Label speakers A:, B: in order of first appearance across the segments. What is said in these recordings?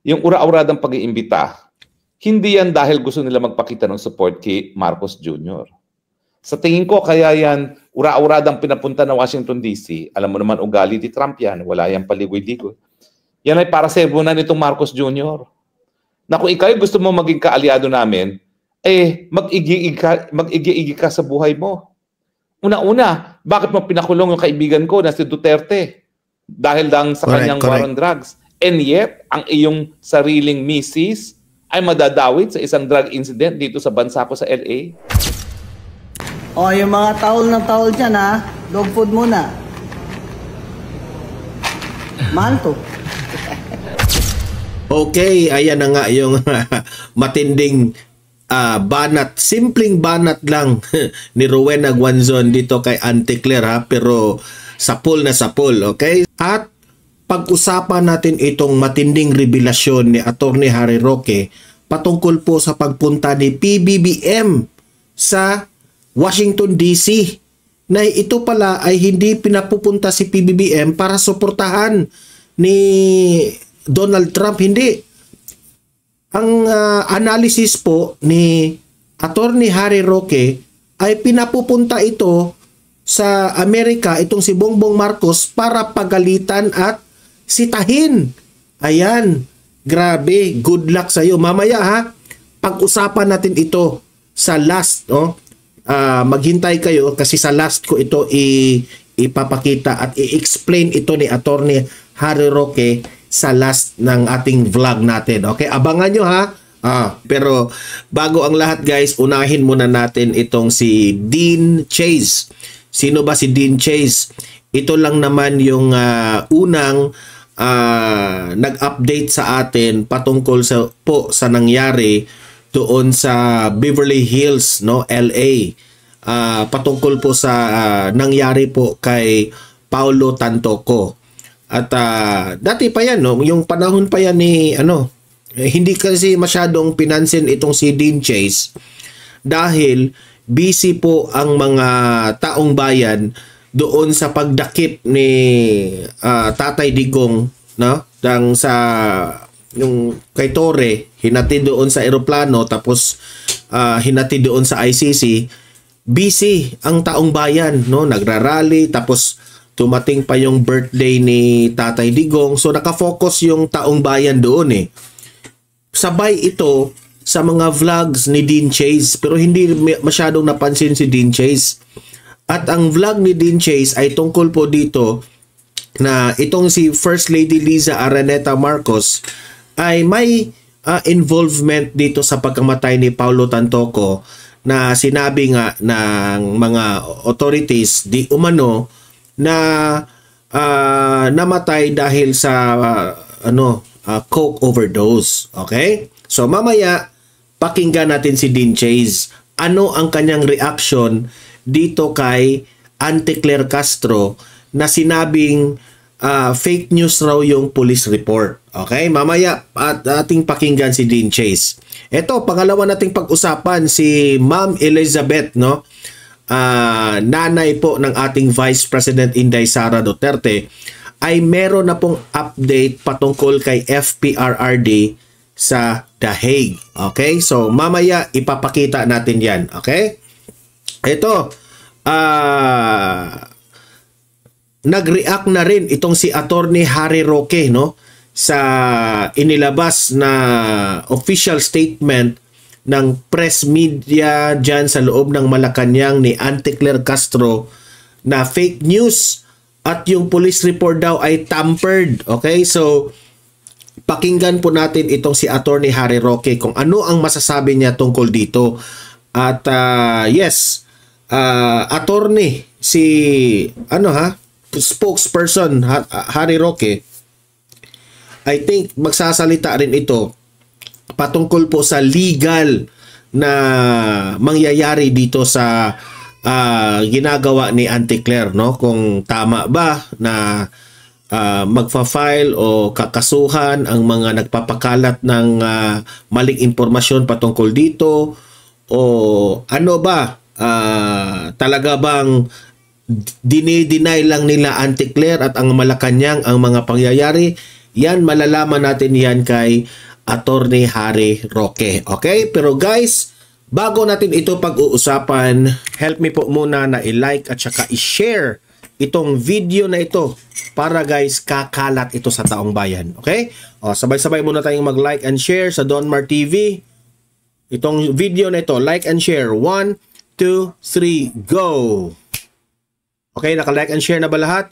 A: yung ura-uradang pag-iimbita, hindi yan dahil gusto nila magpakita ng support kay Marcos Jr. Sa tingin ko, kaya yan ura-uradang pinapunta na Washington DC. Alam mo naman, ugali ni Trump yan. Wala yan paligoy-ligoy. Yan ay para sermonan nitong Marcos Jr. Na kung ikaw gusto mo maging kaalyado namin, mag-igi-igi ka sa buhay mo. Una-una, bakit mo pinakulong yung kaibigan ko na si Duterte? Dahil lang sa kanyang war on drugs. And yet, ang iyong sariling misis ay madadawit sa isang drug incident dito sa bansa ko sa LA.
B: O, yung mga towel na towel dyan, ha? Dog food muna. Mahal to.
C: Okay, ayan na nga yung matinding banat, simpleng banat lang ni Rowena Guanzon dito kay Auntie Claire, ha? Pero sapul na sapul, okay? At pag-usapan natin itong matinding revelasyon ni Attorney Harry Roque patungkol po sa pagpunta ni PBBM sa Washington DC, na ito pala ay hindi pinapupunta si PBBM para suportahan ni Donald Trump, hindi. Ang analysis po ni Attorney Harry Roque ay pinapupunta ito sa Amerika, itong si Bongbong Marcos, para pagalitan at sitahin. Ayan, grabe, good luck sa iyo. Mamaya, ha, pag-usapan natin ito sa last, no? Maghintay kayo kasi sa last ko ito ipapakita at i-explain ito ni Attorney Harry Roque sa last ng ating vlog natin. Okay, abangan nyo, ha. Pero bago ang lahat, guys, unahin muna natin itong si Dean Chase. Sino ba si Dean Chase? Ito lang naman yung unang nag-update sa atin patungkol sa nangyari doon sa Beverly Hills, no, LA. Patungkol po sa nangyari po kay Paulo Tantoco. At dati pa yan, no, yung panahon pa yan ni hindi kasi masyadong pinansin itong si Dean Chase dahil busy po ang mga taong bayan doon sa pagdakip ni Tatay Digong, no, dang sa yung kay Torre, hinatid doon sa eroplano, tapos hinatid doon sa ICC. Busy ang taong bayan, no, nagrarally, tapos tumating pa yung birthday ni Tatay Digong, so nakafocus yung taong bayan doon eh. Sabay ito sa mga vlogs ni Dean Chase, pero hindi masyadong napansin si Dean Chase. At ang vlog ni Dean Chase ay tungkol po dito na itong si First Lady Liza Araneta Marcos ay may involvement dito sa pagkamatay ni Paulo Tantoco, na sinabi nga ng mga authorities di umano na namatay dahil sa coke overdose. Okay? So mamaya pakinggan natin si Dean Chase. Ano ang kanyang reaction dito kay Auntie Claire Castro na sinabing fake news raw yung police report. Okay? Mamaya at ating pakinggan si Dean Chase. Ito, pangalawa nating pag-usapan si Ma'am Elizabeth, no? Nanay po ng ating Vice President Inday Sara Duterte, ay meron na pong update patungkol kay FPRRD sa The Hague. Okay? So, mamaya ipapakita natin yan. Okay? Ito, nag-react na rin itong si Attorney Harry Roque, no, sa inilabas na official statement ng press media dyan sa loob ng Malacanang ni Auntie Claire Castro na fake news at yung police report daw ay tampered. Okay, so pakinggan po natin itong si Attorney Harry Roque kung ano ang masasabi niya tungkol dito. At yes, attorney si spokesperson Harry Roque, I think magsasalita rin ito patungkol po sa legal na mangyayari dito sa ginagawa ni Auntie Claire, no? Kung tama ba na magfa-file o kakasuhan ang mga nagpapakalat ng maling impormasyon patungkol dito, o ano ba, talaga bang dinideny lang nila Auntie Claire at ang Malacanang ang mga pangyayari. Yan, malalaman natin yan kay Attorney Harry Roque. Okay? Pero guys, bago natin ito pag-uusapan, help me po muna na i-like at saka i-share itong video na ito para guys, kakalat ito sa taong bayan. Okay? O, sabay-sabay muna tayong mag-like and share sa Donmar TV. Itong video na ito, like and share. 1, 2, 3, go! Okay, naka-like and share na ba lahat?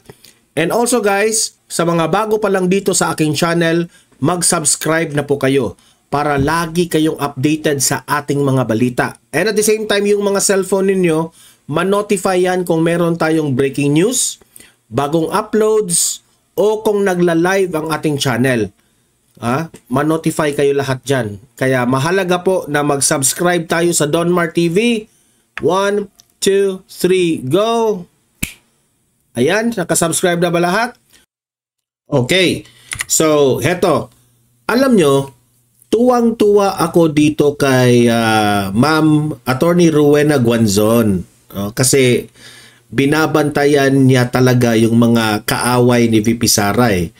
C: And also guys, sa mga bago pa lang dito sa aking channel, mag-subscribe na po kayo para lagi kayong updated sa ating mga balita. And at the same time, yung mga cellphone ninyo, ma-notify yan kung meron tayong breaking news, bagong uploads, o kung nagla-live ang ating channel. Ma-notify kayo lahat dyan. Kaya mahalaga po na mag-subscribe tayo sa Donmar TV. 1, 2, 3, go! Ayan, nakasubscribe na ba lahat? Okay. So, heto. Alam nyo, tuwang-tuwa ako dito kay Ma'am Attorney Rowena Guanzon. Kasi binabantayan niya talaga yung mga kaaway ni VP Sara eh.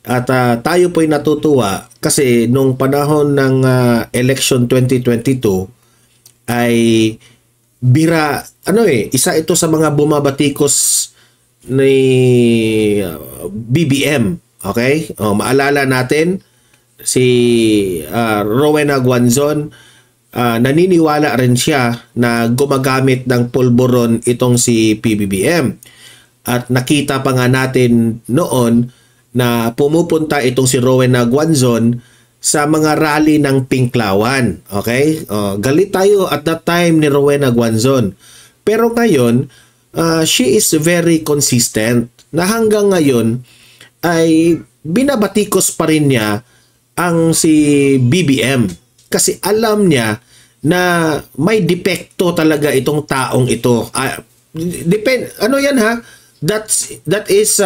C: At tayo po'y natutuwa kasi nung panahon ng election 2022 ay isa ito sa mga bumabatikos ni BBM. Okay? Maalala natin si Rowena Guanzon, naniniwala rin siya na gumagamit ng pulburon itong si PBBM. At nakita pa nga natin noon na pumupunta itong si Rowena Guanzon sa mga rally ng Pinklawan. Okay? Galit tayo at that time ni Rowena Guanzon. Pero ngayon, she is very consistent na hanggang ngayon ay binabatikos pa rin niya ang si BBM kasi alam niya na may depekto talaga itong taong ito. Ano yan ha? That is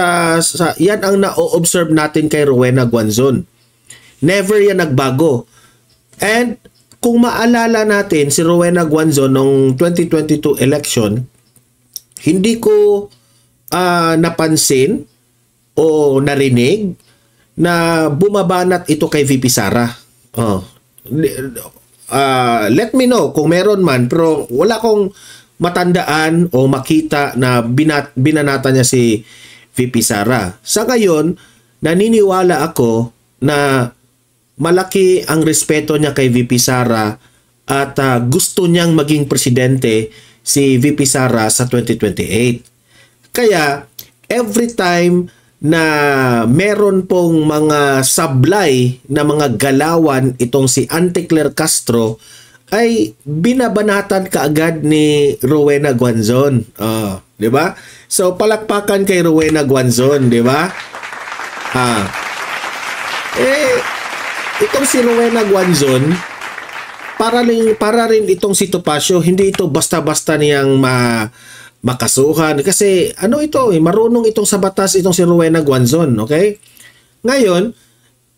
C: yan ang na-observe natin kay Rowena Guanzon. Never yan nagbago. And kung maalala natin si Rowena Guanzon noong 2022 election, hindi ko napansin o narinig na bumabanat ito kay VP Sara. Let me know kung meron man, pero wala akong matandaan o makita na binanata niya si VP Sara. Sa ngayon, naniniwala ako na malaki ang respeto niya kay VP Sara at gusto niyang maging presidente si VP Sara sa 2028. Kaya, every time na meron pong mga sablay na mga galawan itong si Auntie Claire Castro, ay binabanatan kaagad ni Rowena Guanzon. Di ba? So, palakpakan kay Rowena Guanzon, di ba? Itong si Rowena Guanzon, para rin itong si Topacio, hindi ito basta-basta niyang makasuhan. Kasi marunong itong sa batas itong si Rowena Guanzon, okay? Ngayon,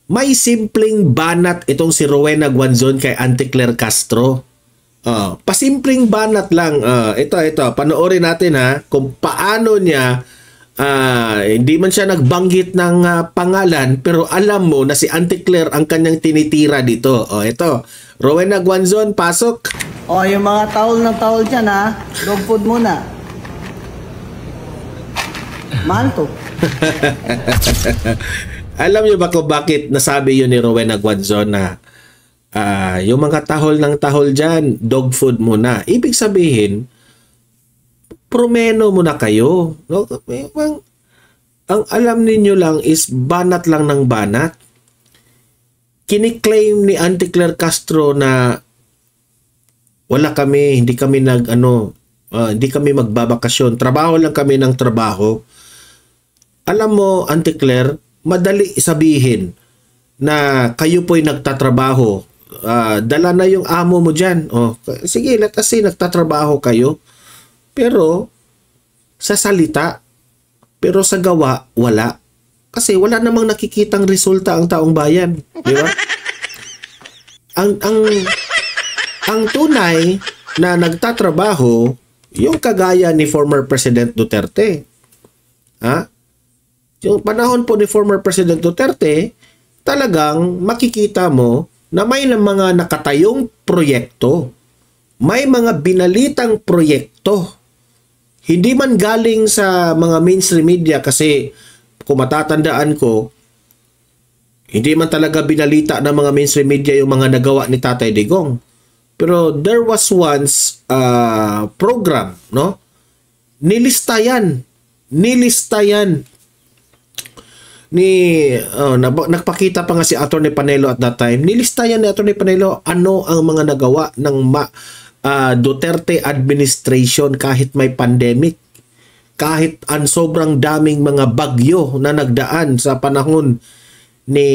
C: may simpleng banat itong si Rowena Guanzon kay Auntie Claire Castro. Pasimpleng banat lang. Ito, panoorin natin ha, kung paano niya, hindi man siya nagbanggit ng pangalan, pero alam mo na si Auntie Claire ang kanyang tinitira dito. Ito, Rowena Guanzon, pasok.
B: Yung mga towel na towel dyan ha, dog food muna. Mahal to.
C: Alam niyo ba kung bakit nasabi yun ni Rowena Guanzon na yung mga tahol ng tahol dyan, dog food muna. Ibig sabihin, promeno muna kayo. No? Ang alam ninyo lang is banat lang ng banat. Kiniklaim ni Auntie Claire Castro na wala kami, hindi kami hindi kami magbabakasyon. Trabaho lang kami ng trabaho. Alam mo, Auntie Claire, madali sabihin na kayo po'y nagtatrabaho. Dala na yung amo mo dyan. Sige, kasi nagtatrabaho kayo. Pero, sa salita, pero sa gawa, wala. Kasi wala namang nakikitang resulta ang taong bayan. Di ba? Ang tunay na nagtatrabaho, yung kagaya ni former President Duterte. Yung panahon po ni former President Duterte, talagang makikita mo na may mga nakatayong proyekto. May mga binalitang proyekto. Hindi man galing sa mga mainstream media kasi kung matatandaan ko, hindi man talaga binalita ng mga mainstream media yung mga nagawa ni Tatay Digong. Pero there was once program, no? Nilista yan ni nagpakita pa nga si Atty. Panelo at that time. Nilista yan ni Atty. Panelo ano ang mga nagawa ng Duterte administration kahit may pandemic, kahit ang sobrang daming mga bagyo na nagdaan sa panahon ni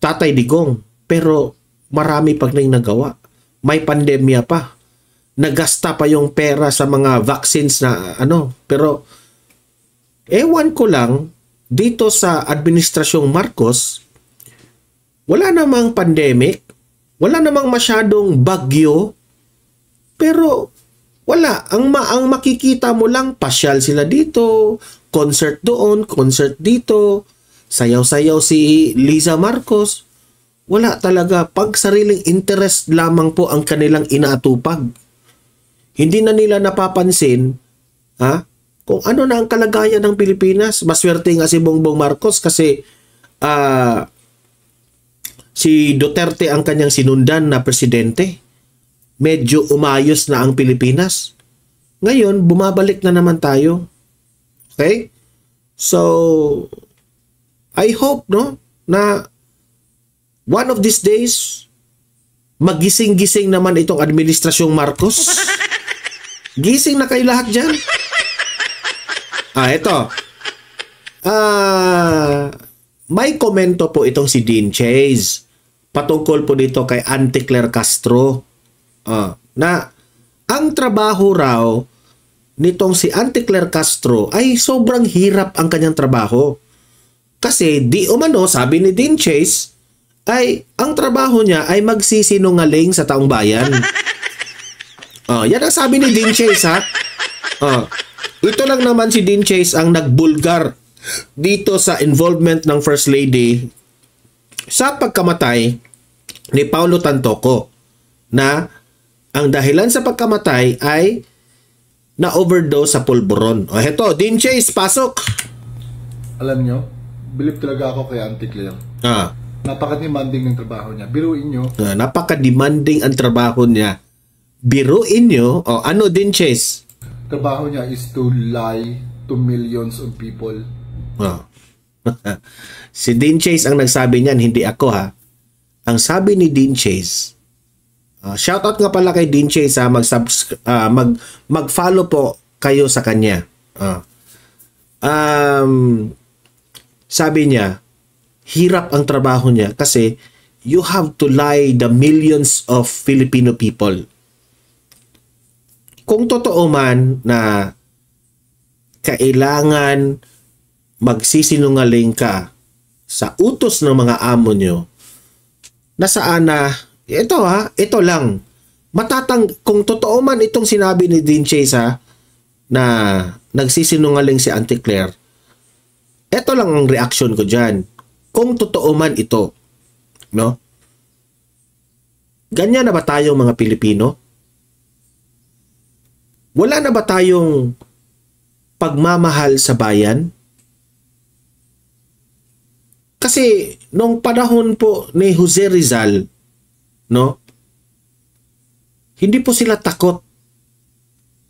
C: Tatay Digong. Pero marami pag nang nagawa. May pandemya pa. Nagasta pa yung pera sa mga vaccines na Pero ewan ko lang, dito sa administrasyong Marcos, wala namang pandemic, wala namang masyadong bagyo, pero wala. Ang makikita mo lang, pasyal sila dito, concert doon, concert dito, sayaw-sayaw si Liza Marcos. Wala talaga. Pag sariling interest lamang po ang kanilang inaatupag. Hindi na nila napapansin, kung ano na ang kalagayan ng Pilipinas. Maswerte nga si Bongbong Marcos kasi si Duterte ang kanyang sinundan na presidente. Medyo umayos na ang Pilipinas. Ngayon, bumabalik na naman tayo. Okay? So, I hope, na one of these days, magising-gising naman itong administrasyong Marcos. Gising na kayo lahat dyan. Ito. May komento po itong si Dean Chase patungkol po dito kay Auntie Claire Castro. Na ang trabaho raw nitong si Auntie Claire Castro ay sobrang hirap ang kanyang trabaho. Kasi di umano, sabi ni Dean Chase, ay ang trabaho niya ay magsisinungaling sa taong bayan. Yan ang sabi ni Dean Chase, ha? Ito lang naman si Dean Chase ang nagbulgar dito sa involvement ng First Lady sa pagkamatay ni Paulo Tantoco, na ang dahilan sa pagkamatay ay na-overdose sa pulburon. Heto, Dean Chase, pasok!
D: Alam nyo, believe talaga ako kay Auntie Claire. Napaka-demanding ng trabaho niya. Biruin nyo.
C: Napaka-demanding ang trabaho niya. Biruin nyo? Ano din, Chase?
D: Trabaho niya is to lie to millions of people.
C: Si Dean Chase ang nagsabi niyan, hindi ako, ha. Ang sabi ni Dean Chase, shoutout nga pala kay Dean Chase, ha, mag-follow po kayo sa kanya. Sabi niya, hirap ang trabaho niya kasi you have to lie the millions of Filipino people. Kung totoo man na kailangan magsisinungaling ka sa utos ng mga amo nyo, nasaan na, ito lang, kung totoo man itong sinabi ni Dean Chase, na nagsisinungaling si Auntie Claire, ito lang ang reaction ko dyan. Kung totoo man ito, ganyan na ba tayong mga Pilipino? Wala na ba tayong pagmamahal sa bayan? Kasi nung panahon po ni Jose Rizal, hindi po sila takot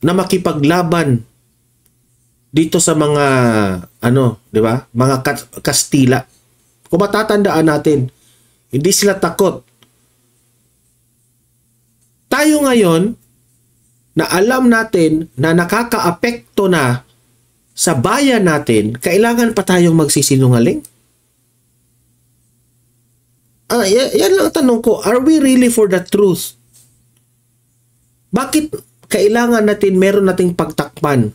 C: na makipaglaban dito sa mga di ba? Mga Kastila. Kung matatandaan natin, hindi sila takot. Tayo ngayon, na alam natin na nakakaapekto na sa bayan natin, kailangan pa tayong magsisinungaling? Yan lang ang tanong ko. Are we really for the truth? Bakit kailangan natin, meron nating pagtakpan?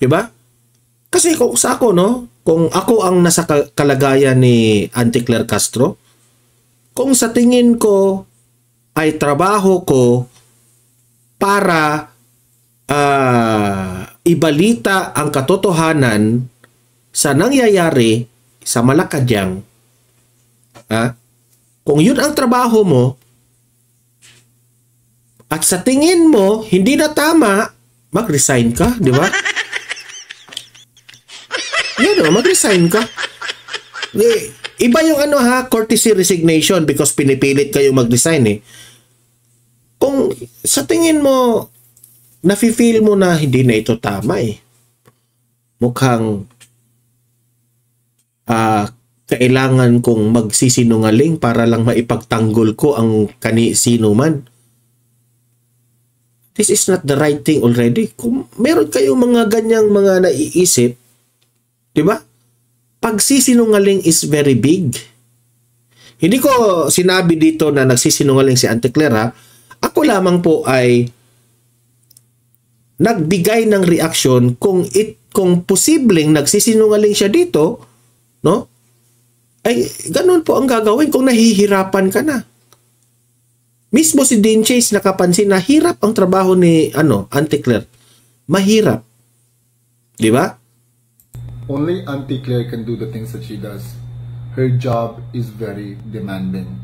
C: Diba? Kasi kung sa ako, kung ako ang nasa kalagayan ni Auntie Claire Castro, kung sa tingin ko ay trabaho ko para ibalita ang katotohanan sa nangyayari sa Malacanang, kung yun ang trabaho mo, at sa tingin mo, hindi na tama, mag-resign ka, di ba? Yan mag-resign ka. Iba yung courtesy resignation because pinipilit kayo mag-resign eh. Kung sa tingin mo, nafe-feel mo na hindi na ito tama eh. Mukhang kailangan kong magsisinungaling para lang maipagtanggol ko ang sino man. This is not the right thing already. Kung meron kayong mga ganyang mga naiisip, di ba? Pagsisinungaling is very big. Hindi ko sinabi dito na nagsisinungaling si Auntie Claire. Ako lamang po ay nagbigay ng reaksyon kung posibleng nagsisinungaling siya dito, no? Ay ganun po ang gagawin kung nahihirapan ka na. Mismo si Dean Chase nakapansin na hirap ang trabaho ni Auntie Claire. Mahirap. Di ba?
D: Only Auntie Claire can do the things that she does. Her job is very demanding.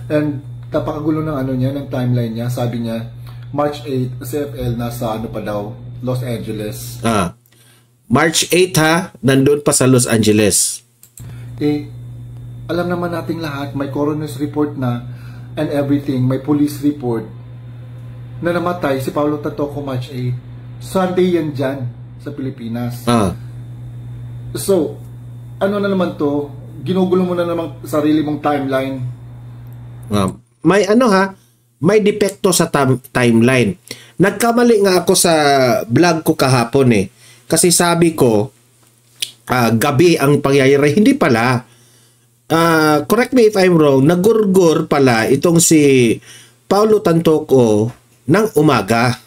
D: And napakagulo ng ng timeline niya. Sabi niya, March 8, CFL nasa pa daw, Los Angeles.
C: March 8 nandun pa sa Los Angeles.
D: Alam naman nating lahat, may coroner's report na and everything, may police report na namatay si Paulo Tantoco March 8. Sunday yan dyan sa Pilipinas. So, na naman to? Ginugulo mo na naman sarili mong timeline.
C: May may depekto sa timeline. Nagkamali nga ako sa vlog ko kahapon eh. Kasi sabi ko, gabi ang pangyayari. Hindi pala. Correct me if I'm wrong, nagurgur pala itong si Paulo Tantoco ng umaga.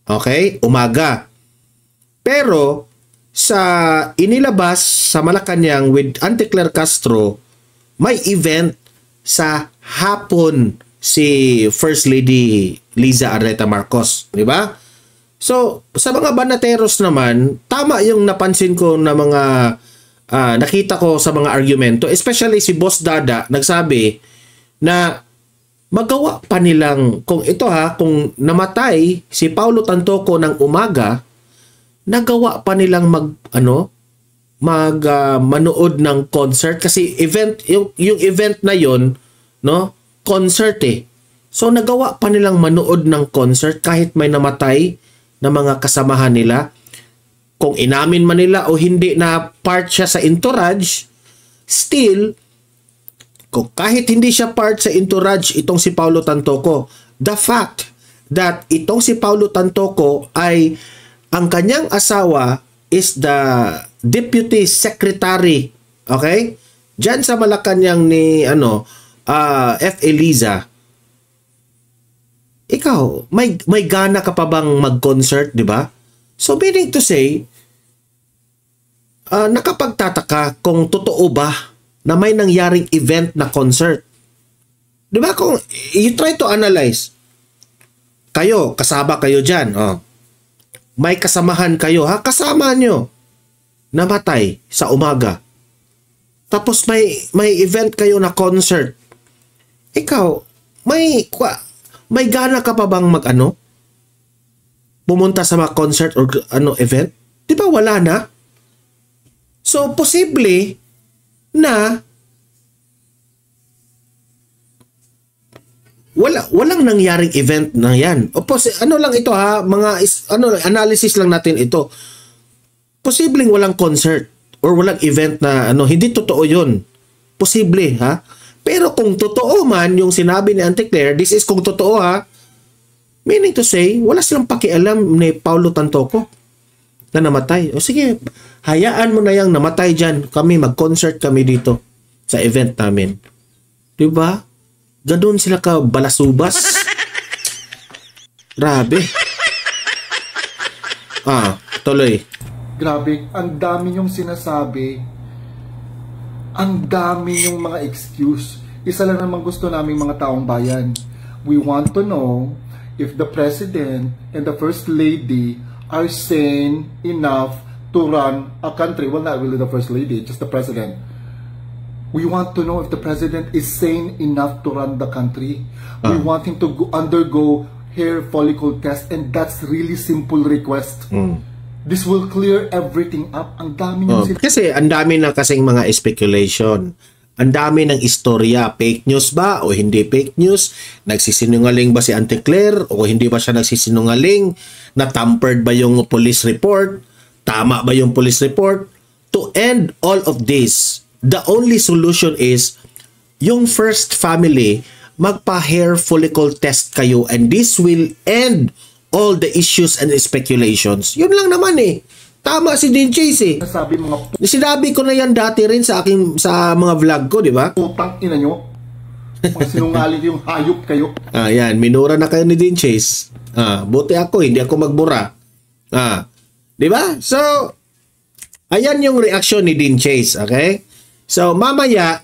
C: Okay? Umaga. Pero sa inilabas sa Malacanang with Auntie Claire Castro, may event sa hapon si First Lady Liza Arreta Marcos, di ba? So, sa mga banateros naman, tama yung napansin ko na mga nakita ko sa mga argumento, especially si Boss Dada, nagsabi na magawa pa nilang, kung namatay si Paulo Tantoco ng umaga, nagawa pa nilang manood ng concert kasi event, yung event na yon, no? Concert eh. So nagawa pa nilang manood ng concert kahit may namatay na mga kasamahan nila. Kung inamin man nila o hindi na part siya sa entourage, still, kung kahit hindi siya part sa entourage itong si Paulo Tantoco, the fact that itong si Paulo Tantoco ay ang kanyang asawa is the deputy secretary, okay? Diyan sa Malacanang ni F. Eliza. Ikaw, may gana ka pa bang mag-concert, di ba? So meaning to say, nakapagtataka kung totoo ba na may nangyaring event na concert. Di ba? Kung you try to analyze, kayo, kasama kayo dyan. May kasamahan kayo, kasama nyo. Namatay sa umaga. Tapos may event kayo na concert. Ikaw, may gana ka pa bang pumunta sa mga concert or event? Di ba wala na? So, posible na walang nangyaring event na yan. O lang ito mga analysis lang natin ito. Posibleng walang concert or walang event na hindi totoo yun. Posible Pero kung totoo man yung sinabi ni Auntie Claire, this is kung totoo meaning to say, wala silang pakialam ni Paulo Tantoco na namatay. O sige, hayaan mo na yang namatay dyan. Kami, mag-concert kami dito sa event namin. Diba? Ganun sila ka balasubas. Grabe. Tuloy.
D: Grabe, ang dami yung sinasabi. Ang dami yung mga excuse. Isa lang naman gusto naming mga taong bayan. We want to know if the President and the First Lady are sane enough to run a country. Well, not really the First Lady, just the President. We want to know if the President is sane enough to run the country. We want him to undergo hair follicle test, and that's really simple request. This will clear everything up. Ang dami niyang
C: kasi ang dami na kasing mga speculation. Ang dami ng istorya. Fake news ba o hindi fake news? Nagsisinungaling ba si Auntie Claire o hindi ba siya nagsisinungaling? Na-tampered ba yung police report? Tama ba yung police report? To end all of this, the only solution is yung first family magpa-hair follicle test kayo, and this will end all the issues and speculations. Yun lang naman eh. Tama si Dean Chase eh. Sinabi ko na yan dati rin sa mga vlog ko, di ba?
D: Putang ina nyo. Mga sinungaling yung hayop kayo.
C: Yan, minura na kayo ni Dean Chase. Buti ako, hindi ako magbura. Di ba? So, ayan yung reaction ni Dean Chase, okay? So, mamaya,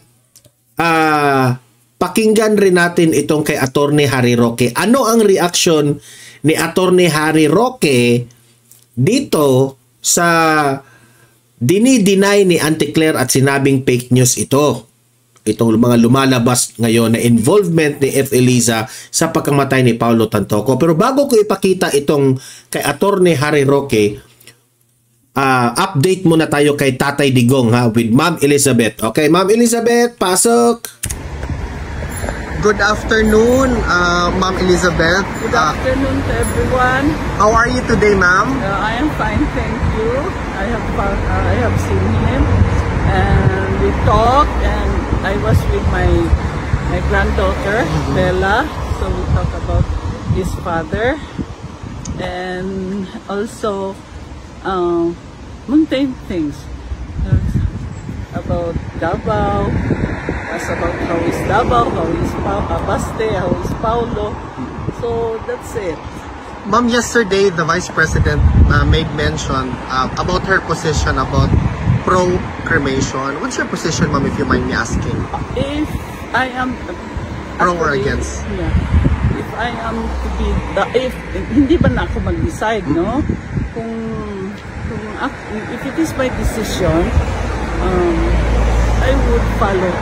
C: pakinggan rin natin itong kay Attorney Harry Roque. Ano ang reaction ni Attorney Harry Roque dito sa dinideny ni Auntie Claire at sinabing fake news ito? Itong mga lumalabas ngayon na involvement ni F. Eliza sa pagkamatay ni Paulo Tantoco. Pero bago ko ipakita itong kay Attorney Harry Roque, update muna tayo kay Tatay Digong with Ma'am Elizabeth. Okay, Ma'am Elizabeth, pasok!
E: Good afternoon, Ma'am Elizabeth.
F: Good afternoon to everyone.
E: How are you today, ma'am?
F: I am fine, thank you. I have seen him, and we talked, and I was with my granddaughter, Bella, so we talked about his father, and also mundane things about Davao. As about how is Davao, how is Baste, how is Paulo. So that's it.
E: Ma'am, yesterday the Vice President made mention about her position about pro-cremation. What's your position, ma'am, if you mind me asking?
F: If I am
E: pro or against?
F: Yeah. If I am to be if hindi ba na ako mag-decide, no? If it is my decision, I would follow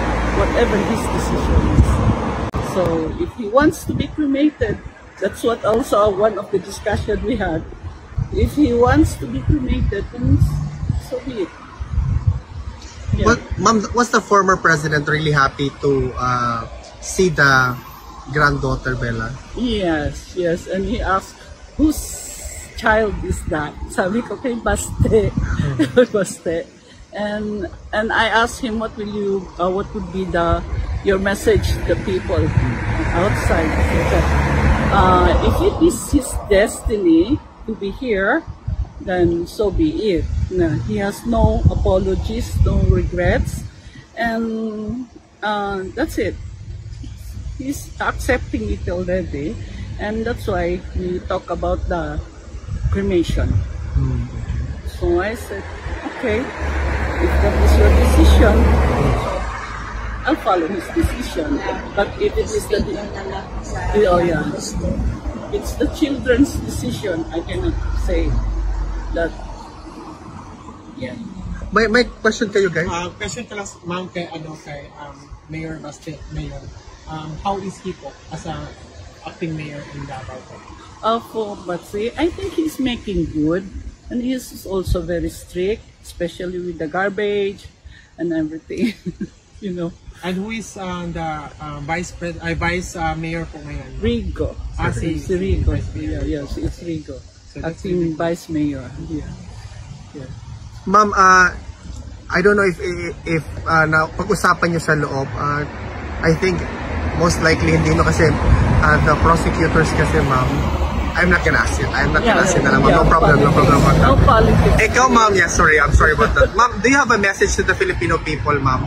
F: whatever his decision is. So if he wants to be cremated, that's what also one of the discussion we had. If he wants to be cremated, then so be it. Yeah.
E: But, ma'am, was the former president really happy to see the granddaughter Bella?
F: Yes, and he asked, whose child is that? Sabi ko kay Baste. Baste. And I asked him, what would be your message to the people outside? If it is his destiny to be here, then so be it. No, he has no apologies, no regrets, and that's it. He's accepting it already, and that's why we talk about the cremation. So I said, okay. If that is your decision, I'll follow his decision. But if it is it's the children's decision, I cannot say that. Yeah.
E: My question kayo, guys.
G: Question ko lang, ma'am, kay Mayor Baste, Mayor. How is he po as a acting mayor in Davao?
F: For Baste, I think he's making good, and he's also very strict, especially with the garbage and everything, you know.
G: And who is the vice mayor po ngayon?
F: Rigo. Si Rigo. Yes, it's Rigo.
G: So
F: acting vice mayor. Yeah.
E: Ma'am, I don't know if na pag-usapan nyo sa loob, I think most likely hindi no kasi the prosecutors kasi, ma'am, I'm not gonna ask it. I'm not gonna ask it. No problem. No
F: politics.
E: Ikaw, ma'am, I'm sorry about that. Ma'am, do you have a message to the Filipino people, ma'am?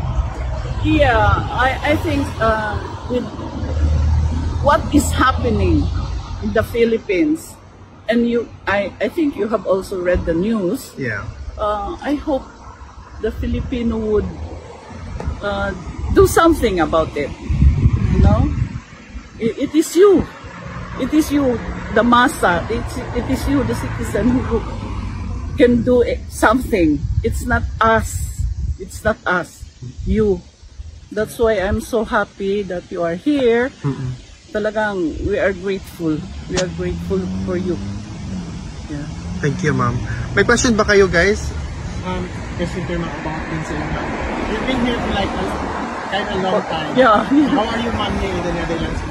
F: Yeah, I think with what is happening in the Philippines, and I think you have also read the news.
E: Yeah.
F: I hope the Filipino would do something about it. You know, it is you. It is you the massa. It is you, the citizen, who can do something. It's not us. It's not us. You. That's why I'm so happy that you are here. Talagang, we are grateful. We are grateful for you. Yeah.
E: Thank you, ma'am. May question ba kayo, guys?
G: Question term about din sila. You've been here for like a long time.
F: Yeah.
G: How are you, ma'am, here in the Netherlands?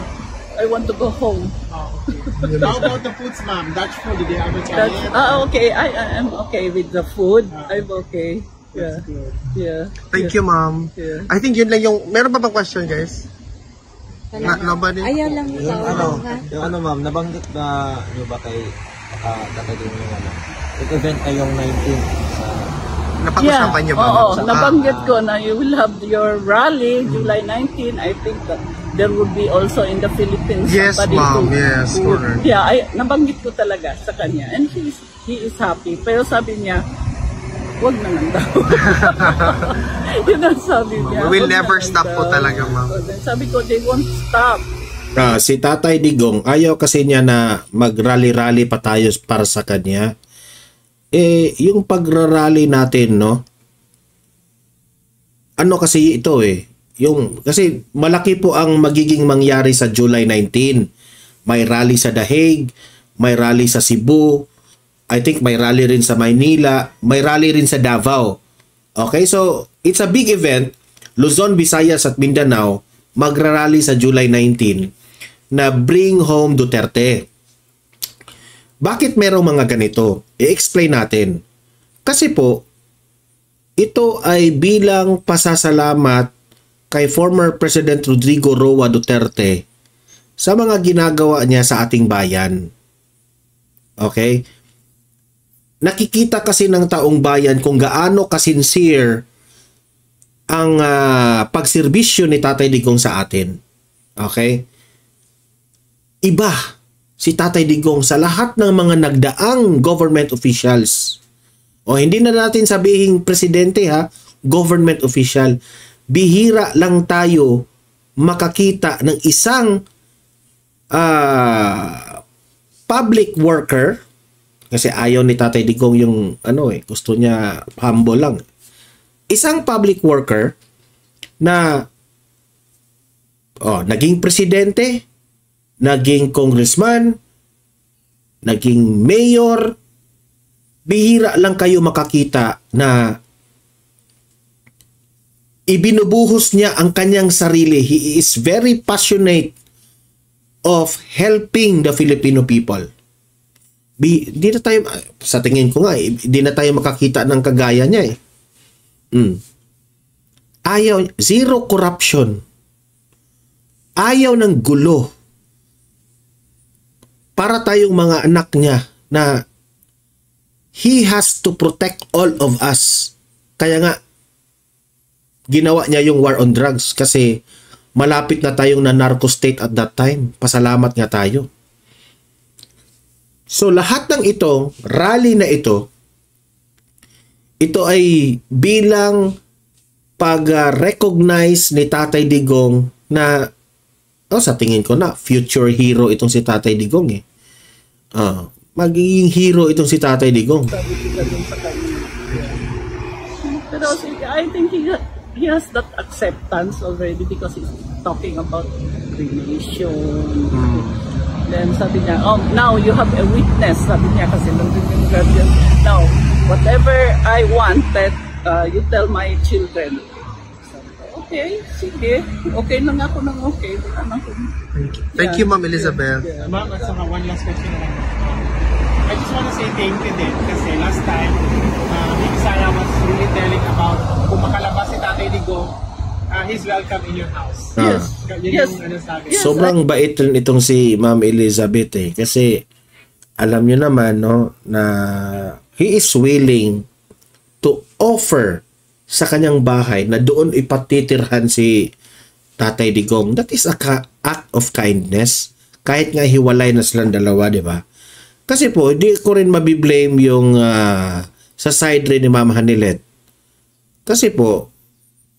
F: I want to go home.
G: Oh, okay. How about the foods, ma'am? Dutch food, did you ever try it?
F: Okay. I'm okay with the food. I'm okay. Yeah.
G: That's good.
F: Yeah.
E: Thank you, ma'am.
F: Yeah.
E: I think yun lang yung... Meron pa bang question, guys? Nobody?
H: Ayaw lang
I: Yung ano ma'am, nabanggit na nyo ba kay tatagin yung ano? Yung event ay yung 19th.
E: Napag-usapan niyo ba?
F: Oo, nabanggit ko na you will have your rally July 19. I think that there will be also in the Philippines.
E: Yes,
F: somebody
E: ma'am. Yes, correct.
F: Yeah, nabanggit ko talaga sa kanya. And he is happy. Pero sabi niya, wag na lang daw. Yun ang sabi niya.
E: We will never stop po talaga, ma'am.
F: Sabi ko, they won't stop.
C: Si Tatay Digong, ayaw kasi niya na mag-rally-rally pa tayo para sa kanya. Yung pag-rally natin, no? Ano kasi ito kasi malaki po ang magiging mangyari sa July 19. May rally sa The Hague, may rally sa Cebu, I think may rally rin sa Maynila, may rally rin sa Davao. Okay, so it's a big event. Luzon, Visayas at Mindanao magra-rally sa July 19 na Bring Home Duterte. Bakit merong mga ganito? I-explain natin. Kasi po, ito ay bilang pasasalamat kay former President Rodrigo Roa Duterte sa mga ginagawa niya sa ating bayan. Okay? Nakikita kasi ng taong bayan kung gaano kasincere ang pagserbisyo ni Tatay Digong sa atin. Okay? Iba si Tatay Digong sa lahat ng mga nagdaang government officials. O hindi na natin sabihin presidente government official. Bihira lang tayo makakita ng isang public worker, kasi ayaw ni Tatay Digong yung gusto niya humble lang. Isang public worker na naging presidente, naging congressman, naging mayor. Bihira lang kayo makakita na ibinubuhos niya ang kanyang sarili. He is very passionate of helping the Filipino people. Di na tayo, sa tingin ko nga, di na tayo makakita ng kagaya niya Ayaw, zero corruption. Ayaw ng gulo. Para tayong mga anak niya na he has to protect all of us. Kaya nga, ginawa niya yung war on drugs kasi malapit na tayong na narco state at that time. Pasalamat nga tayo. So lahat ng ito, rally na ito ay bilang pag-recognize ni Tatay Digong na sa tingin ko na future hero itong si Tatay Digong magiging hero itong si Tatay Digong.
F: Pero I think he has that acceptance already because he's talking about cremation. Then sabi niya, now you have a witness. Sabi niya kasi nandun yung guardian. Now, whatever I wanted, you tell my children. Sabi ko, okay, sige. Okay lang ako ng okay.
E: Thank you, Ma'am Elizabeth.
G: Ma'am, at saka one last question naman. I just want to say thank you din kasi last time, Big Sara was really telling about kung makalabas si Tatay Digong, he's welcome in your house.
F: Yes.
C: Sobrang bait rin itong si Ma'am Elizabeth kasi alam niyo naman na he is willing to offer sa kanyang bahay na doon ipatitirhan si Tatay Digong. That is a act of kindness. Kahit nga hiwalay na silang dalawa, di ba? Kasi po, hindi ko rin mabiblame yung sa side rin ni Ma'am Hanilet. Kasi po,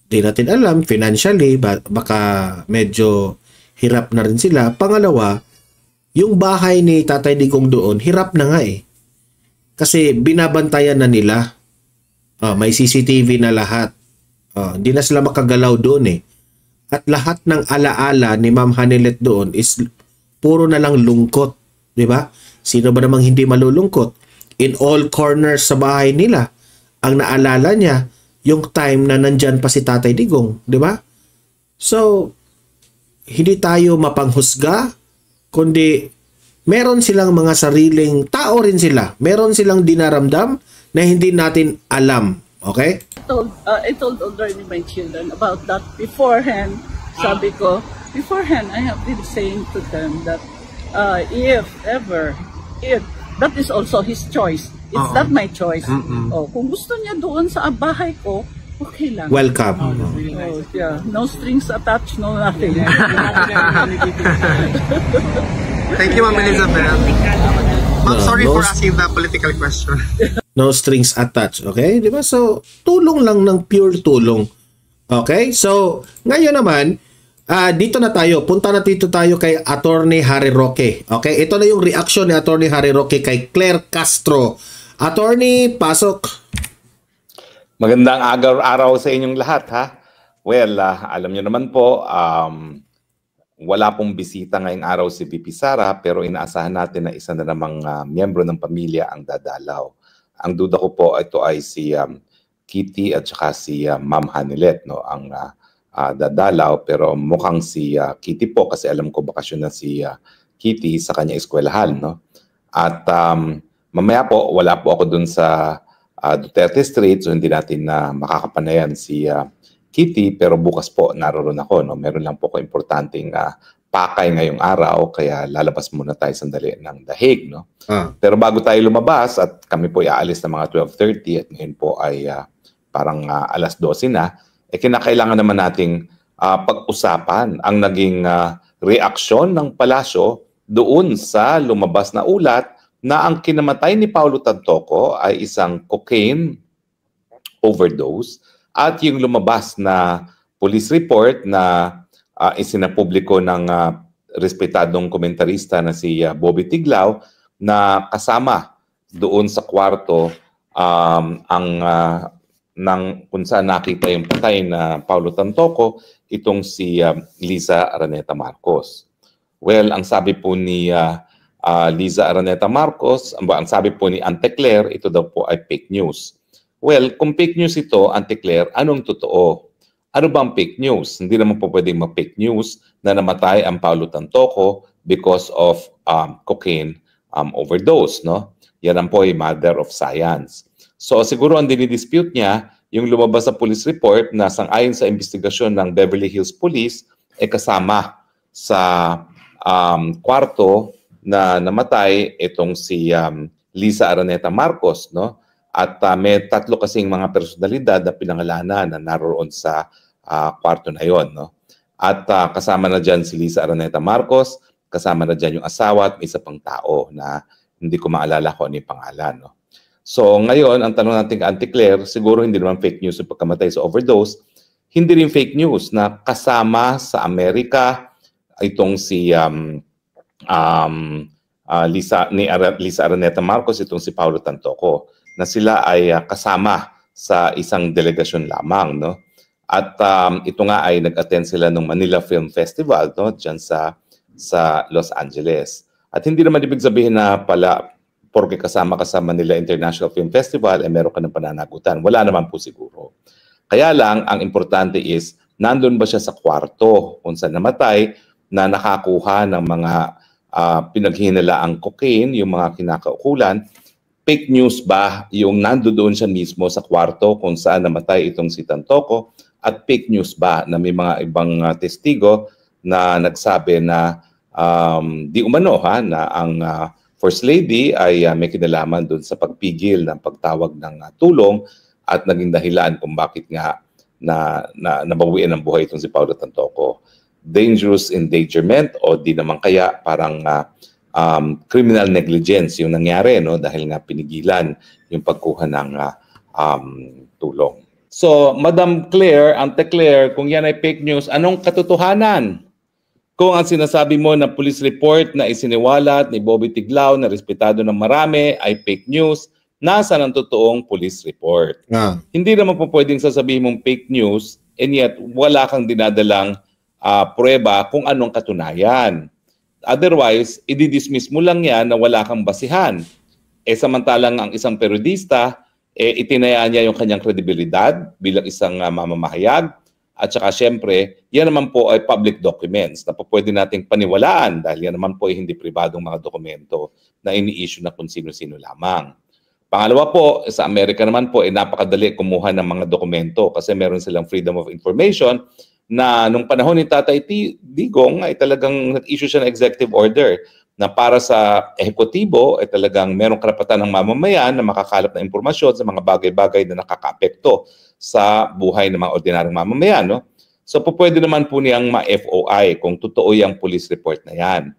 C: di natin alam, financially, baka medyo hirap na rin sila. Pangalawa, yung bahay ni Tatay Digong doon, hirap na nga eh. Kasi binabantayan na nila. May CCTV na lahat. Hindi na sila makagalaw doon eh. At lahat ng alaala ni Ma'am Hanilet doon is puro na lang lungkot. Di ba? Sino ba namang hindi malulungkot? In all corners sa bahay nila, ang naalala niya, yung time na nandyan pa si Tatay Digong. Di ba? So, hindi tayo mapanghusga, kundi meron silang mga sariling tao rin sila. Meron silang dinaramdam na hindi natin alam. Okay?
F: I told already my children about that beforehand. Sabi ko, beforehand, I have been saying to them that if that is also his choice. It's not my choice. Kung gusto niya doon sa bahay ko, okay lang.
C: Welcome.
F: Yeah. No strings attached, no nothing.
E: Thank you, Ma'am Elizabeth. Ma'am, sorry for asking the political question.
C: No strings attached. Okay? Di ba? So, tulong lang ng pure tulong. Okay? So, ngayon naman, dito na tayo. Punta na dito tayo kay Attorney Harry Roque. Okay? Ito na yung reaction ni Attorney Harry Roque kay Claire Castro. Attorney, pasok.
A: Magandang araw sa inyong lahat, ha? Well, alam niyo naman po, wala pong bisita ngayong araw si VP Sara, pero inaasahan natin na isa na namang miyembro ng pamilya ang dadalaw. Ang duda ko po, ito ay si Kitty at saka si Ma'am Hanilet, no? Ang dadalaw, pero mukhang si Kitty po, kasi alam ko bakasyon na si Kitty sa kanya eskwelahan, no? At mamaya po, wala po ako dun sa Duterte Street, so hindi natin makakapanayan si Kitty, pero bukas po naroon ako. No? Meron lang po ko importanteng pakay ngayong araw, kaya lalabas muna tayo sandali ng The Hague. No? Pero bago tayo lumabas, at kami po aalis na mga 12:30, at ngayon po ay parang alas 12 na, kinakailangan naman nating pag-usapan ang naging reaksyon ng palasyo doon sa lumabas na ulat na ang kinamatay ni Paulo Tantoco ay isang cocaine overdose, at yung lumabas na police report na isinapubliko ng respetadong komentarista na si Bobby Tiglao, na kasama doon sa kwarto ng kung saan nakita yung patay na Paulo Tantoco, itong si Liza Araneta Marcos. Well, ang sabi po ni Liza Araneta Marcos, ang sabi po ni Ante Claire, ito daw po ay fake news. Well, kung fake news ito, Ante Claire, anong totoo? Ano bang fake news? Hindi naman po pwedeng ma-fake news na namatay ang Paulo Tantoco because of cocaine overdose, no? Yan ang po ay mother of science. So siguro ang dinidispute niya, yung lumabas sa police report na sang-ayon sa investigasyon ng Beverly Hills Police, kasama sa kwarto na namatay itong si Liza Araneta Marcos, no? At may tatlo kasing mga personalidad na pinangalanan na naroon sa kwarto na yon, no? At kasama na dyan si Liza Araneta Marcos, kasama na dyan yung asawa at may isa pang tao na hindi ko maalala kung ano yung pangalan, no? So ngayon, ang tanong natin kay Ante Claire, siguro hindi naman fake news yung pagkamatay sa overdose, hindi rin fake news na kasama sa Amerika itong si Liza Araneta Marcos, itong si Paulo Tantoco, na sila ay kasama sa isang delegasyon lamang, no? At ito nga ay nag-attend sila ng Manila Film Festival, no, diyan sa Los Angeles. At hindi naman ibig sabihin na pala porque kasama ka sa Manila International Film Festival meron ka ng pananagutan. Wala naman po siguro. Kaya lang ang importante is nandun ba siya sa kwarto kung saan namatay na nakakuha ng mga pinaghinalaang cocaine, yung mga kinakaukulan. Fake news ba yung nandoon siya mismo sa kwarto kung saan namatay itong si Tantoco, at fake news ba na may mga ibang testigo na nagsabi na di umano na ang First Lady ay may kinalaman doon sa pagpigil ng pagtawag ng tulong at naging dahilan kung bakit nga na nabawian ng buhay itong si Paulo Tantoco. Dangerous endangerment o di naman kaya parang criminal negligence yung nangyari, no, dahil nga pinigilan yung pagkuha ng tulong. So, Madam Claire, Ante Claire, kung yan ay fake news, anong katotohanan? Kung ang sinasabi mo na police report na isiniwalat ni Bobby Tiglao na respetado ng marami ay fake news, nasa ng totoong police report? Hindi naman po pwedeng sasabihin mong fake news and yet wala kang dinadalang pruweba kung anong katunayan. Otherwise, i-dismiss mo lang yan na wala kang basihan. Samantalang ang isang periodista, itinaya niya yung kanyang kredibilidad bilang isang mamamahayag. At saka syempre, yan naman po ay public documents na po pwede nating paniwalaan dahil yan naman po ay hindi pribadong mga dokumento na ini-issue na kung sino-sino lamang. Pangalawa po, sa Amerika naman po ay napakadali kumuha ng mga dokumento kasi meron silang freedom of information na nung panahon ni Tatay Digong ay talagang nag-issue siya ng executive order na para sa ehekutibo ay talagang merong karapatan ng mamamayan na makakalap ng impormasyon sa mga bagay-bagay na nakakaapekto sa buhay ng mga ordinaryong mamamayan. No? So pwede naman po niyang ma-FOI kung totoo yung police report na yan.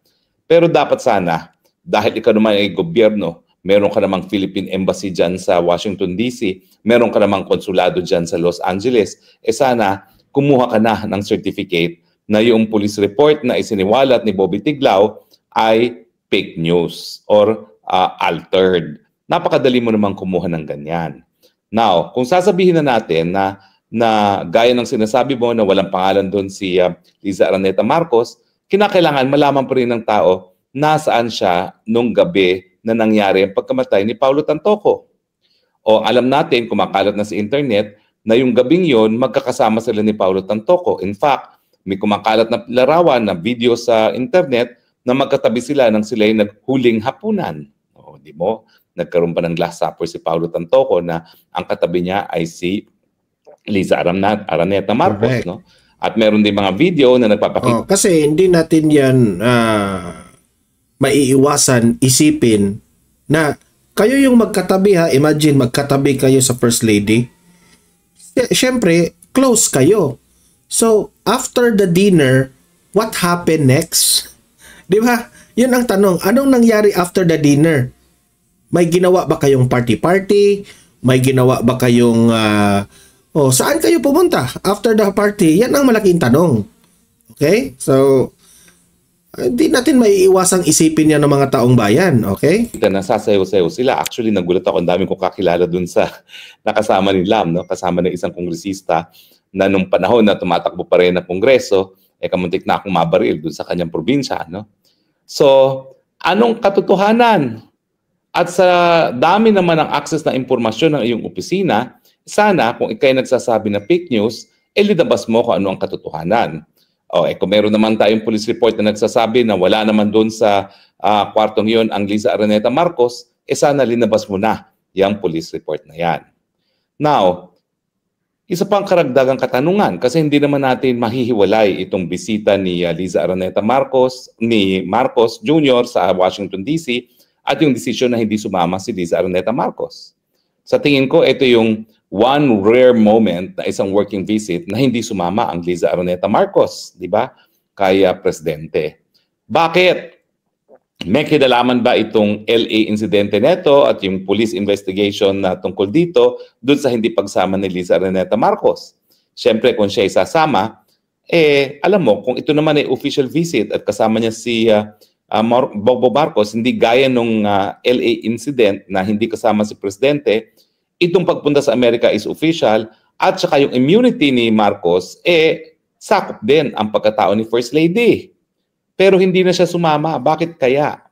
A: Pero dapat sana, dahil ikaw naman ay gobyerno, meron ka namang Philippine Embassy dyan sa Washington DC, meron ka namang konsulado dyan sa Los Angeles, sana kumuha ka na ng certificate na yung police report na isiniwalat ni Bobby Tiglao ay fake news or altered. Napakadali mo namang kumuha ng ganyan. Now, kung sasabihin na natin na gaya ng sinasabi mo na walang pangalan doon si Liza Araneta Marcos, kinakailangan malaman pa rin ng tao nasaan siya nung gabi na nangyari ang pagkamatay ni Paulo Tantoco. O alam natin, kumakalat na sa internet, na yung gabing yon magkakasama sila ni Paulo Tantoco. In fact, may kumakalat na larawan na video sa internet na magkatabi sila nang sila ay naghuling hapunan. O, di mo? Nagkaroon pa ng Last Supper si Paulo Tantoco na ang katabi niya ay si Liza Araneta Marcos. No? At meron din mga video na nagpapakita.
C: Kasi hindi natin yan maiiwasan isipin na kayo yung magkatabi ha. Imagine magkatabi kayo sa First Lady. Siyempre, close kayo. So, after the dinner, what happened next? Di ba? Yun ang tanong. Anong nangyari after the dinner? May ginawa ba kayong party-party? May ginawa ba kayong... saan kayo pumunta after the party? Yan ang malaking tanong. Okay? So, hindi natin maiiwasang isipin yan ng mga taong bayan. Okay?
A: Nasasayaw-sayaw sila. Actually, nagulat ako. Ang dami kong kakilala dun sa nakasama ni Lam. No? Kasama ng isang kongresista na nung panahon na tumatakbo pa rin na kongreso, kamuntik na akong mabaril dun sa kanyang probinsya. No? So, anong katotohanan? At sa dami naman ng access na impormasyon ng iyong opisina, sana kung ikay nagsasabi na fake news, linabas mo kung ano ang katotohanan. Kung meron naman tayong police report na nagsasabi na wala naman doon sa kwartong yon ang Liza Araneta Marcos, sana linabas mo na yung police report na yan. Now, isa pang karagdagang katanungan kasi hindi naman natin mahihiwalay itong bisita ni Liza Araneta Marcos, ni Marcos Jr. sa Washington DC at yung desisyon na hindi sumama si Liza Araneta Marcos. Sa tingin ko, ito yung one rare moment na isang working visit na hindi sumama ang Liza Araneta Marcos, di ba? Kaya presidente. Bakit? May kinalaman ba itong LA incidente neto at yung police investigation na tungkol dito doon sa hindi pagsama ni Liza Araneta Marcos? Siyempre, kung siya isasama, alam mo, kung ito naman ay official visit at kasama niya si Bobo Marcos, hindi gaya nung LA incident na hindi kasama si presidente, itong pagpunta sa Amerika is official at saka yung immunity ni Marcos, sakop din ang pagkatao ni First Lady. Pero hindi na siya sumama. Bakit kaya?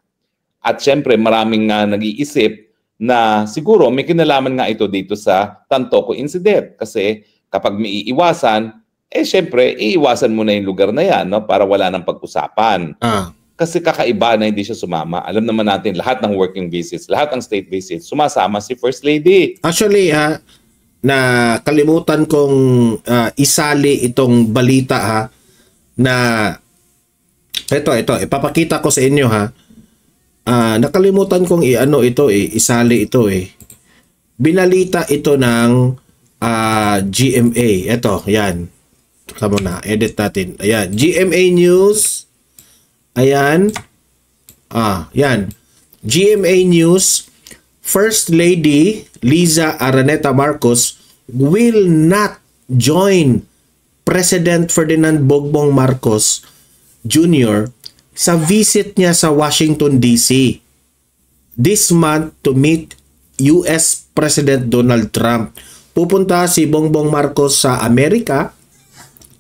A: At syempre, maraming nag-iisip na siguro may kinalaman nga ito dito sa Tantoco incident. Kasi kapag may iiwasan, syempre, iiwasan mo na yung lugar na yan, no? Para wala nang pag-usapan. Kasi kakaiba na hindi siya sumama. Alam naman natin, lahat ng working visits, lahat ng state visits, sumasama si First Lady.
C: Actually, na kalimutan kong isali itong balita na ito, ipapakita ko sa inyo nakalimutan kong isali ito Binalita ito ng GMA. Ito, yan. Tama na, edit natin. Ayan, GMA News. Ayan. Yan. GMA News, First Lady Liza Araneta Marcos will not join President Ferdinand Bongbong Marcos Jr. sa visit niya sa Washington, D.C. this month to meet U.S. President Donald Trump. Pupunta si Bongbong Marcos sa Amerika,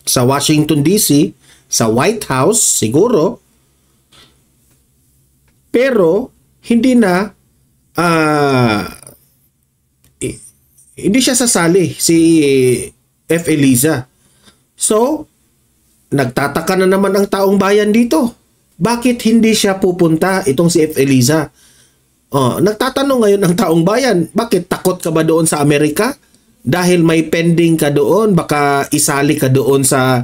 C: sa Washington, D.C., sa White House, siguro. Pero, hindi siya sasali, si F. Eliza. So, nagtataka na naman ang taong bayan dito. Bakit hindi siya pupunta, itong si F. Eliza? Nagtatanong ngayon ang taong bayan, bakit takot ka ba doon sa Amerika? Dahil may pending ka doon, baka isali ka doon sa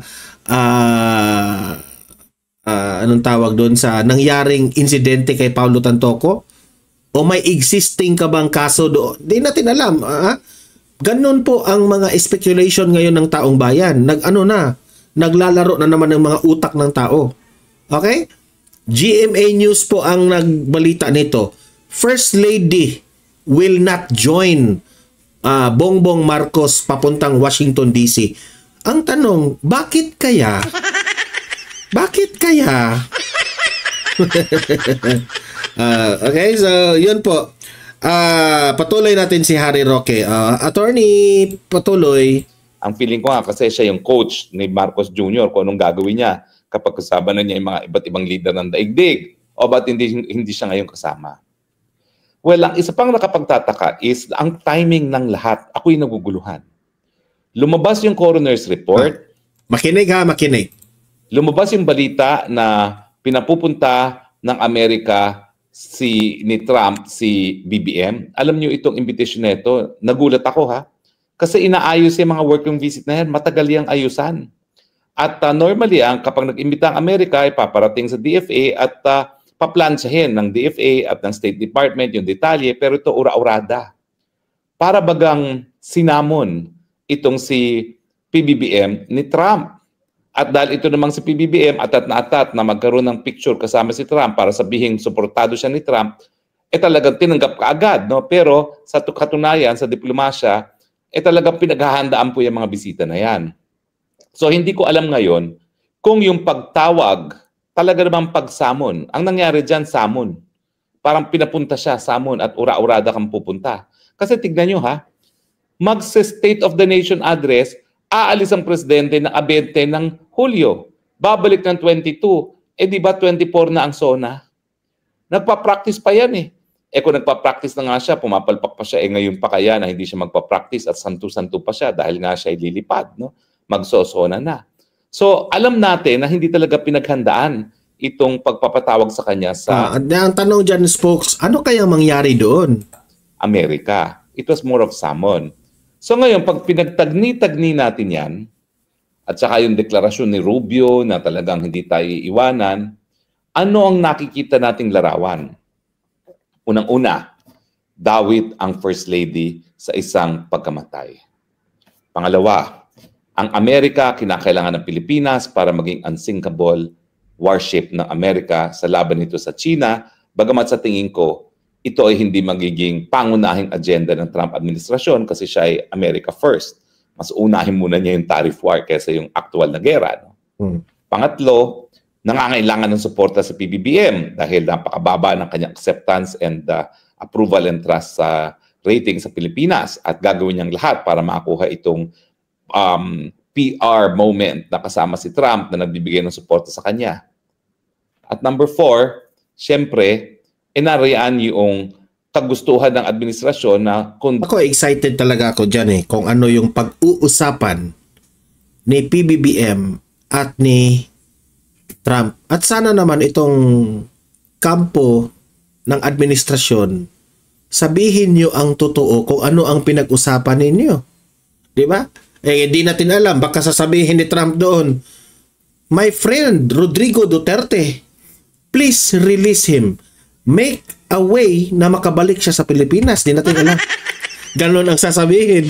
C: anong tawag doon sa nangyaring insidente kay Paulo Tantoco? O may existing ka bang kaso doon? Di natin alam. Ganun po ang mga speculation ngayon ng taong bayan. Naglalaro na naman ng mga utak ng tao. Okay? GMA News po ang nagbalita nito. First Lady will not join Bongbong Marcos papuntang Washington, D.C. Ang tanong, bakit kaya? Bakit kaya? Okay, so yun po. Patuloy natin si Harry Roque. Attorney, patuloy.
A: Ang feeling ko nga kasi siya yung coach ni Marcos Jr. kung anong gagawin niya kapag kasama na niya yung mga iba't ibang leader ng daigdig. O ba't hindi siya ngayon kasama? Well, ang isa pang nakapagtataka is ang timing ng lahat. Ako'y naguguluhan. Lumabas yung coroner's report.
C: Makinig ha, makinig.
A: Lumabas yung balita na pinapupunta ng Amerika ni Trump, si BBM. Alam niyo itong invitation na ito, nagulat ako ha. Kasi inaayos yung mga working visit na yan, matagal yung ayusan. At normally, kapag nag-imbita ang Amerika, ay paparating sa DFA at paplansyahin ng DFA at ng State Department yung detalye, pero ito ura-urada. Para bagang sinamon itong si PBBM ni Trump. At dahil ito namang si PBBM atat na magkaroon ng picture kasama si Trump para sabihin suportado siya ni Trump, talagang tinanggap kaagad. No? Pero sa katunayan, sa diplomasya, talagang pinaghahandaan po yung mga bisita na yan. So hindi ko alam ngayon kung yung pagtawag, talaga namang pagsamon. Ang nangyari dyan, samon. Parang pinapunta siya, samon, at ura-urada kang pupunta. Kasi tignan nyo ha, mag-State of the Nation address, aalis ang presidente ng 20 ng Hulyo. Babalik ng 22. Di ba 24 na ang SONA? Nagpa-practice pa yan eh. Kung nagpa-practice na nga siya, pumapalpak pa siya, ngayon pa kaya na hindi siya magpa-practice at santu-santu pa siya dahil nga siya ililipad. No? Magso-SONA na. So, alam natin na hindi talaga pinaghandaan itong pagpapatawag sa kanya sa...
C: ang tanong dyan, Spokes, ano kaya mangyari doon?
A: Amerika. It was more of summon. So ngayon, pag pinagtagni-tagni natin yan, at saka yung deklarasyon ni Rubio na talagang hindi tayo iiwanan, ano ang nakikita nating larawan? Unang-una, dawit ang First Lady sa isang pagkamatay. Pangalawa, ang Amerika kinakailangan ng Pilipinas para maging unsinkable warship ng Amerika sa laban nito sa China, bagamat sa tingin ko, ito ay hindi magiging pangunahing agenda ng Trump administrasyon kasi siya ay America first. Mas unahin muna niya yung tariff war kaysa yung actual na gera. No? Pangatlo, nangangailangan ng suporta sa PBBM dahil napakababa ng kanyang acceptance and approval and trust sa rating sa Pilipinas at gagawin niyang lahat para makakuha itong PR moment na kasama si Trump na nagbibigay ng suporta sa kanya. At number 4, siyempre, inarian yung kagustuhan ng administrasyon na...
C: Ako excited talaga ako dyan kung ano yung pag-uusapan ni PBBM at ni Trump. At sana naman itong kampo ng administrasyon, sabihin nyo ang totoo kung ano ang pinag-usapan ninyo. Di ba? Hindi natin alam. Baka sasabihin ni Trump doon, my friend, Rodrigo Duterte, please release him. Make a way na makabalik siya sa Pilipinas. Di natin alam. Ganon ang sasabihin.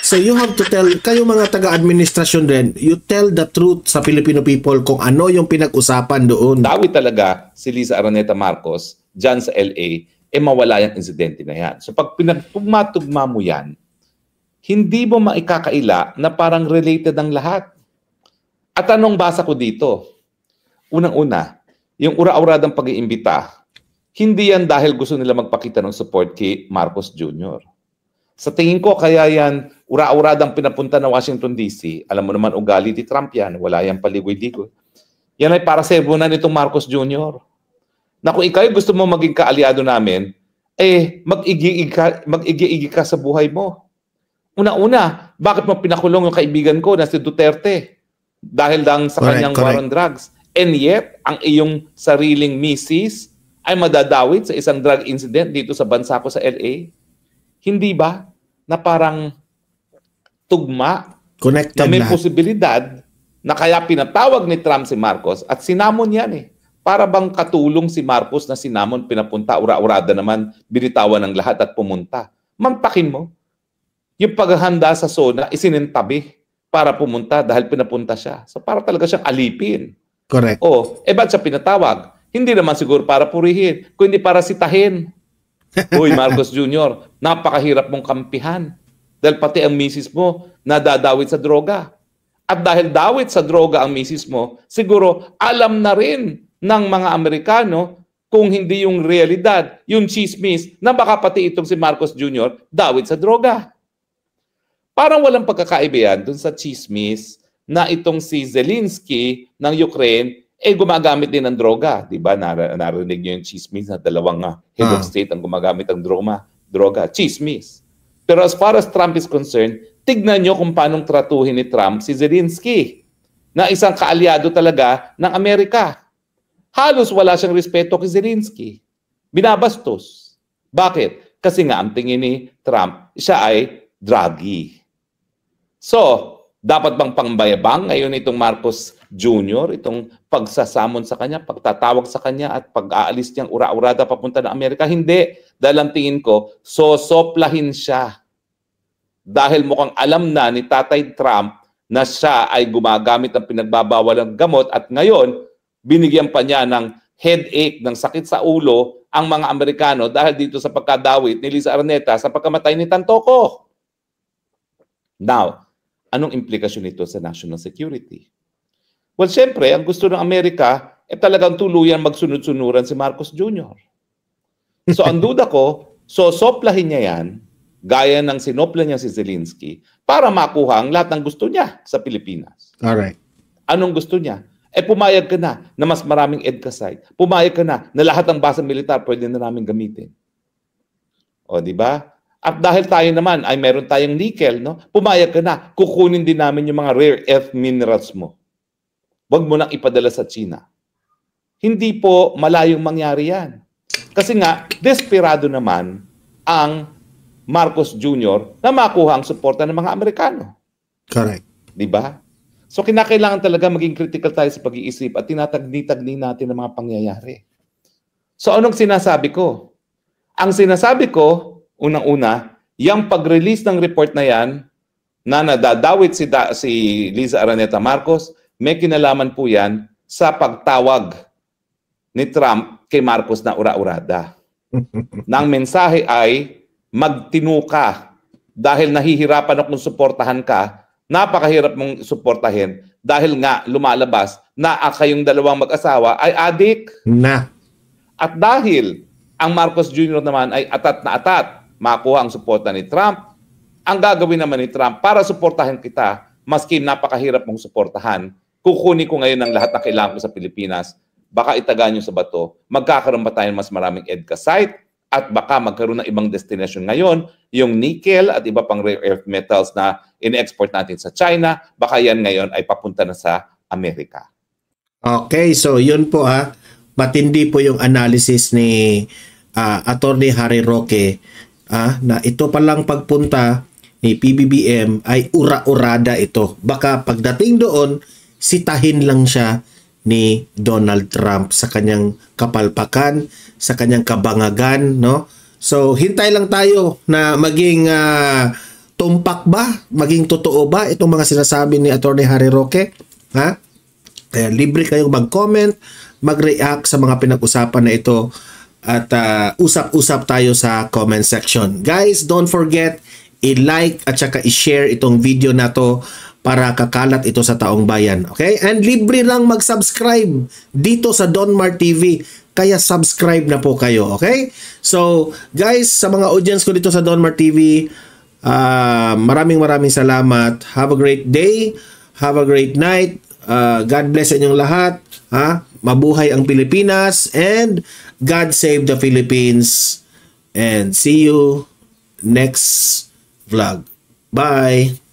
C: So you have to tell, kayo mga taga-administrasyon din, you tell the truth sa Filipino people kung ano yung pinag-usapan doon.
A: Dawit talaga si Liza Araneta Marcos dyan sa LA, mawala yung insidente na yan. So pag pinagtugma-tugma mo yan, hindi mo maikakaila na parang related ang lahat. At anong basa ko dito? Unang-una, yung ura-uradang pag-iimbita, hindi yan dahil gusto nila magpakita ng support kay Marcos Jr. Sa tingin ko, kaya yan ura-uradang pinapunta ng Washington DC. Alam mo naman, ugali ni Trump yan. Wala yan paligoy-ligoy. Yan ay para sermonan nitong Marcos Jr. Na kung ikaw gusto mo maging kaalyado namin, mag-igi-igi ka sa buhay mo. Una-una, bakit mo pinakulong yung kaibigan ko na si Duterte? Dahil lang sa kanyang war on drugs. And yet, ang iyong sariling misis ay madadawit sa isang drug incident dito sa bansa ko sa LA. Hindi ba na parang tugma
C: connected
A: na may
C: na
A: posibilidad na kaya pinatawag ni Trump si Marcos at sinamon yan eh. Para bang katulong si Marcos na sinamon, pinapunta, ura-urada naman, binitawan ng lahat at pumunta. Mantakin mo. Yung paghahanda sa SONA, isinintabi para pumunta dahil pinapunta siya. So para talaga siyang alipin.
C: Correct.
A: Ba't siya pinatawag? Hindi naman siguro para purihin, kundi para sitahin. Uy, Marcos Jr., napakahirap mong kampihan. Dahil pati ang misis mo nadadawit sa droga. At dahil dawit sa droga ang misis mo, siguro alam na rin ng mga Amerikano kung hindi yung realidad, yung chismis, na baka pati itong si Marcos Jr. dawit sa droga. Parang walang pagkakaiba yan dun sa chismis na itong si Zelensky ng Ukraine gumagamit din ng droga. Diba? Narinig nyo yung chismis na dalawang head of state ang gumagamit ng droga. Chismis. Pero as far as Trump is concerned, tignan nyo kung paanong tratuhin ni Trump si Zelensky na isang kaalyado talaga ng Amerika. Halos wala siyang respeto kay Zelensky. Binabastos. Bakit? Kasi nga ang tingin ni Trump, siya ay druggy. So, dapat bang pangbayabang ngayon itong Marcos Jr., itong pagsasamon sa kanya, pagtatawag sa kanya at pag-aalis niyang ura-urada papunta ng Amerika? Hindi. Dahil ang tingin ko, sosoplahin siya. Dahil mukhang alam na ni Tatay Trump na siya ay gumagamit ng pinagbabawal ng gamot at ngayon, binigyan pa niya ng headache, ng sakit sa ulo ang mga Amerikano dahil dito sa pagkadawit ni Liza Araneta sa pagkamatay ni Tantoco. Now, anong implikasyon nito sa national security? Well, syempre, ang gusto ng Amerika talagang tuluyan magsunod-sunuran si Marcos Jr. So, ang duda ko, sosoplahin niya yan, gaya ng sinopla niya si Zelensky, para makuha ang lahat ng gusto niya sa Pilipinas.
C: Alright.
A: Anong gusto niya? Pumayag ka na mas maraming EDCA site. Pumayag ka na lahat ng base militar pwede na namin gamitin. O, di ba? At dahil tayo naman ay meron tayong nickel, no? Pumayag ka na, kukunin din namin yung mga rare earth minerals mo. Huwag mo nang ipadala sa China. Hindi po malayong mangyari yan. Kasi nga, desperado naman ang Marcos Jr. na makuha ang suporta ng mga Amerikano.
C: Correct.
A: Di ba? So kinakailangan talaga maging critical tayo sa pag-iisip at tinatagni-tagni natin ang mga pangyayari. So anong sinasabi ko? Ang sinasabi ko, unang-una, yung pag-release ng report na yan, na nadadawit si Liza Araneta Marcos, may kinalaman po yan sa pagtawag ni Trump kay Marcos na ura-urada. Nang mensahe ay, magtinu ka dahil nahihirapan akong suportahan ka. Napakahirap mong suportahin dahil nga lumalabas na kayong dalawang mag-asawa ay adik.
C: Na.
A: At dahil ang Marcos Jr. naman ay atat na atat, makuha ang suporta ni Trump, ang gagawin naman ni Trump para suportahan kita, maski napakahirap mong suportahan, kukunin ko ngayon ang lahat na kailangan ko sa Pilipinas, baka itaga nyo sa bato, magkakaroon ba tayo mas maraming EDCA site, at baka magkaroon ng ibang destination ngayon, yung nickel at iba pang rare earth metals na in-export natin sa China, baka yan ngayon ay papunta na sa Amerika.
C: Okay, so yun po matindi po yung analysis ni Attorney Harry Roque na ito palang pagpunta ni PBBM ay ura-urada ito. Baka pagdating doon, sitahin lang siya ni Donald Trump sa kanyang kapalpakan, sa kanyang kabangagan, no? So, hintay lang tayo na maging tumpak ba? Maging totoo ba itong mga sinasabi ni Attorney Harry Roque? Kaya libre kayong mag-comment, mag-react sa mga pinag-usapan na ito at usap-usap tayo sa comment section. Guys, don't forget i-like at saka i-share itong video na to para kakalat ito sa taong bayan. Okay? And libre lang mag-subscribe dito sa Donmar TV. Kaya subscribe na po kayo. Okay? So, guys, sa mga audience ko dito sa Donmar TV, maraming salamat. Have a great day. Have a great night. God bless sa inyong lahat. Mabuhay ang Pilipinas. And God save the Philippines. And see you next vlog. Bye!